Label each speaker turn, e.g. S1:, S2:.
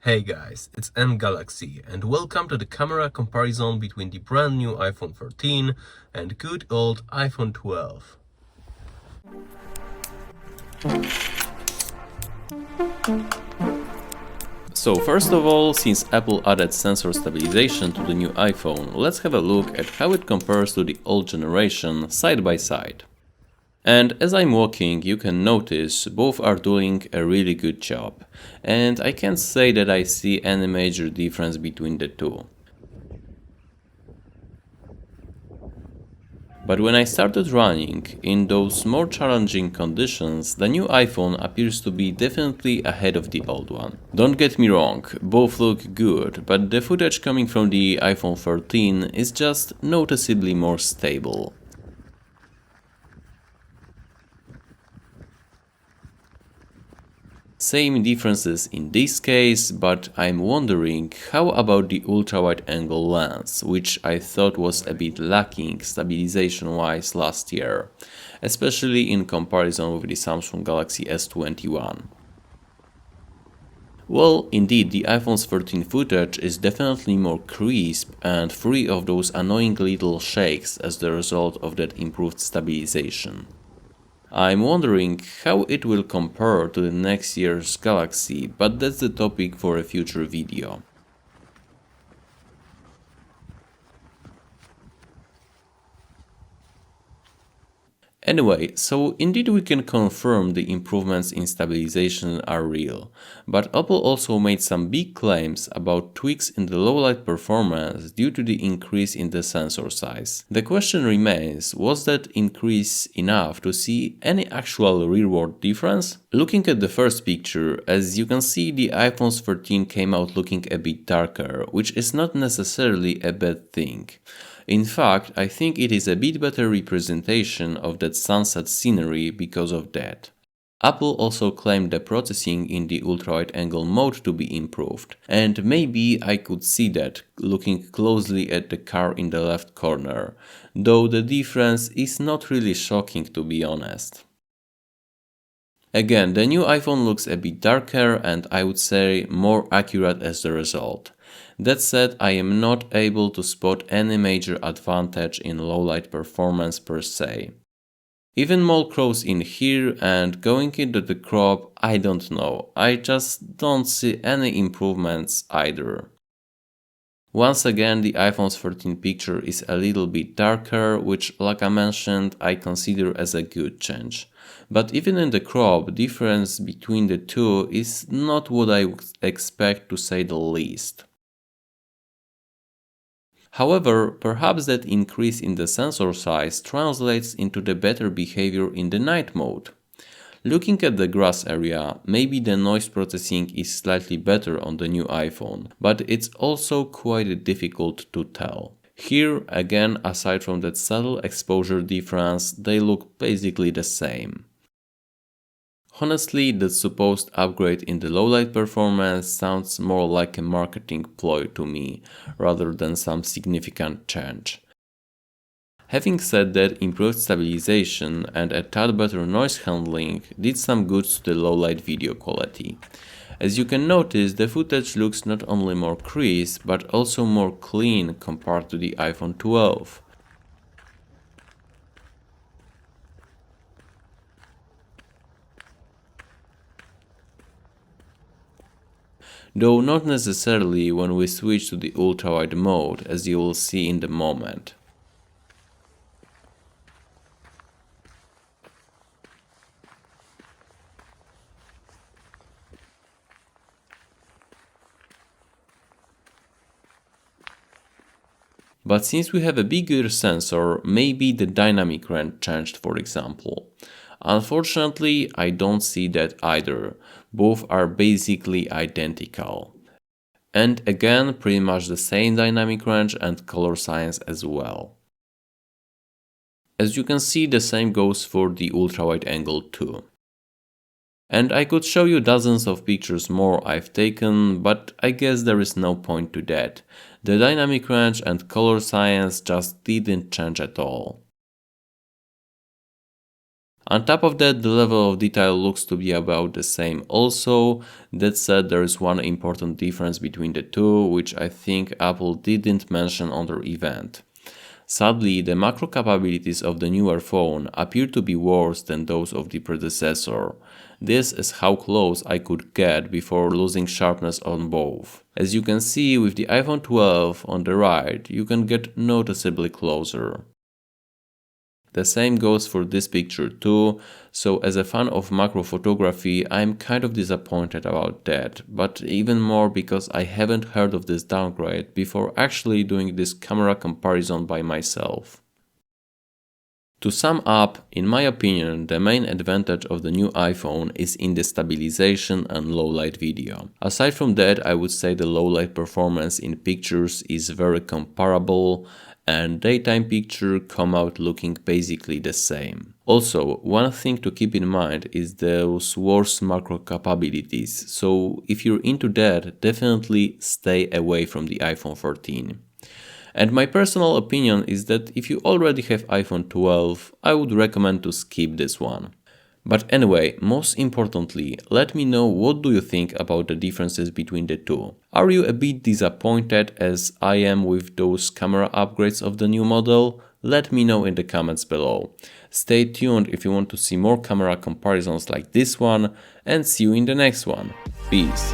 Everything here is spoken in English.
S1: Hey guys, it's M Galaxy and welcome to the camera comparison between the brand new iPhone 13 and good old iPhone 12.
S2: So first of all, since Apple added sensor stabilization to the new iPhone, let's have a look at how it compares to the old generation side by side. And as I'm walking, you can notice both are doing a really good job, and I can't say that I see any major difference between the two. But when I started running in those more challenging conditions, the new iPhone appears to be definitely ahead of the old one. Don't get me wrong, both look good, but the footage coming from the iPhone 13 is just noticeably more stable. Same differences in this case, but I'm wondering how about the ultra-wide angle lens, which I thought was a bit lacking stabilization wise last year, especially in comparison with the Samsung Galaxy S21. Well, indeed, the iPhone 13 footage is definitely more crisp and free of those annoying little shakes as the result of that improved stabilization. I'm wondering how it will compare to the next year's Galaxy, but that's the topic for a future video. Anyway, so indeed we can confirm the improvements in stabilization are real, but Apple also made some big claims about tweaks in the low light performance due to the increase in the sensor size. The question remains, was that increase enough to see any actual real-world difference? Looking at the first picture, as you can see, the iPhone 13 came out looking a bit darker, which is not necessarily a bad thing. In fact, I think it is a bit better representation of that sunset scenery because of that. Apple also claimed the processing in the ultra-wide angle mode to be improved, and maybe I could see that looking closely at the car in the left corner, though the difference is not really shocking to be honest. Again, the new iPhone looks a bit darker and I would say more accurate as the result. That said, I am not able to spot any major advantage in low light performance per se. Even more crows in here and going into the crop, I don't know, I just don't see any improvements either. Once again, the iPhone 13 picture is a little bit darker, which like I mentioned, I consider as a good change. But even in the crop, difference between the two is not what I would expect to say the least. However, perhaps that increase in the sensor size translates into the better behavior in the night mode. Looking at the grass area, maybe the noise processing is slightly better on the new iPhone, but it's also quite difficult to tell. Here, again, aside from that subtle exposure difference, they look basically the same. Honestly, that supposed upgrade in the low light performance sounds more like a marketing ploy to me, rather than some significant change. Having said that, improved stabilization and a tad better noise handling did some good to the low light video quality. As you can notice, the footage looks not only more crisp, but also more clean compared to the iPhone 12. Though not necessarily when we switch to the ultra-wide mode, as you will see in the moment. But since we have a bigger sensor, maybe the dynamic range changed, for example. Unfortunately, I don't see that either. Both are basically identical. And again, pretty much the same dynamic range and color science as well. As you can see, the same goes for the ultra-wide angle too. And I could show you dozens of pictures more I've taken, but I guess there is no point to that. The dynamic range and color science just didn't change at all. On top of that, the level of detail looks to be about the same also. That said, there is one important difference between the two, which I think Apple didn't mention on their event. Sadly, the macro capabilities of the newer phone appear to be worse than those of the predecessor. This is how close I could get before losing sharpness on both. As you can see with the iPhone 12 on the right, you can get noticeably closer. The same goes for this picture too, so as a fan of macro photography, I'm kind of disappointed about that, but even more because I haven't heard of this downgrade before actually doing this camera comparison by myself. To sum up, in my opinion, the main advantage of the new iPhone is in the stabilization and low light video. Aside from that, I would say the low light performance in pictures is very comparable, and daytime picture come out looking basically the same. Also, one thing to keep in mind is those worse macro capabilities, so if you're into that, definitely stay away from the iPhone 13. And my personal opinion is that if you already have iPhone 12, I would recommend to skip this one. But anyway, most importantly, let me know what do you think about the differences between the two. Are you a bit disappointed as I am with those camera upgrades of the new model? Let me know in the comments below. Stay tuned if you want to see more camera comparisons like this one, and see you in the next one. Peace!